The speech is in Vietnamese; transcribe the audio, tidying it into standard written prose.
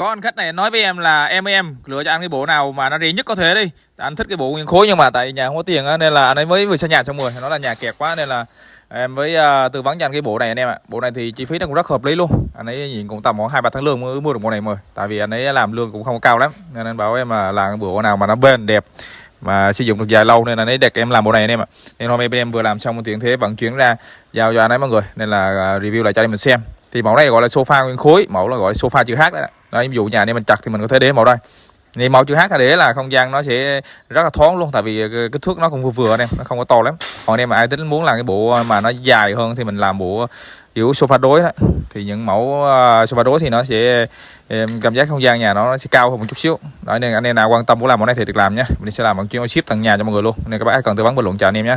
Có anh khách này nói với em là em lựa cho anh cái bộ nào mà nó rẻ nhất có thể đi. Anh thích cái bộ nguyên khối nhưng mà tại nhà không có tiền á, nên là anh ấy mới vừa xây nhà xong rồi, nó là nhà kẹt quá nên là em với tư vấn cho anh cái bộ này anh em ạ. Bộ này thì chi phí nó cũng rất hợp lý luôn. Anh ấy nhìn cũng tầm khoảng 2-3 tháng lương mới mua được bộ này mà. Tại vì anh ấy làm lương cũng không có cao lắm, nên anh bảo em là làm cái bộ nào mà nó bền đẹp mà sử dụng được dài lâu, nên là anh ấy đẹp em làm bộ này anh em ạ. Nên hôm nay bên em vừa làm xong một tiện thế vận chuyển ra giao cho anh ấy mọi người, nên là review lại cho anh mình xem. Thì mẫu này gọi là sofa nguyên khối, mẫu là gọi là sofa chữ H đấy. Đấy, ví dụ nhà này mình chặt thì mình có thể để mẫu đây. Thì mẫu chữ H là để là không gian nó sẽ rất là thoáng luôn, tại vì kích thước nó cũng vừa vừa anh em, nó không có to lắm. Còn anh em mà ai tính muốn làm cái bộ mà nó dài hơn thì mình làm bộ kiểu sofa đối đó. Thì những mẫu sofa đối thì nó sẽ cảm giác không gian nhà nó sẽ cao hơn một chút xíu. Đấy, nên anh em nào quan tâm muốn làm mẫu này thì được làm nhé. Mình sẽ làm bằng chuyên ship tận nhà cho mọi người luôn. Nên các bác cần tư vấn bình luận chào anh em nhé.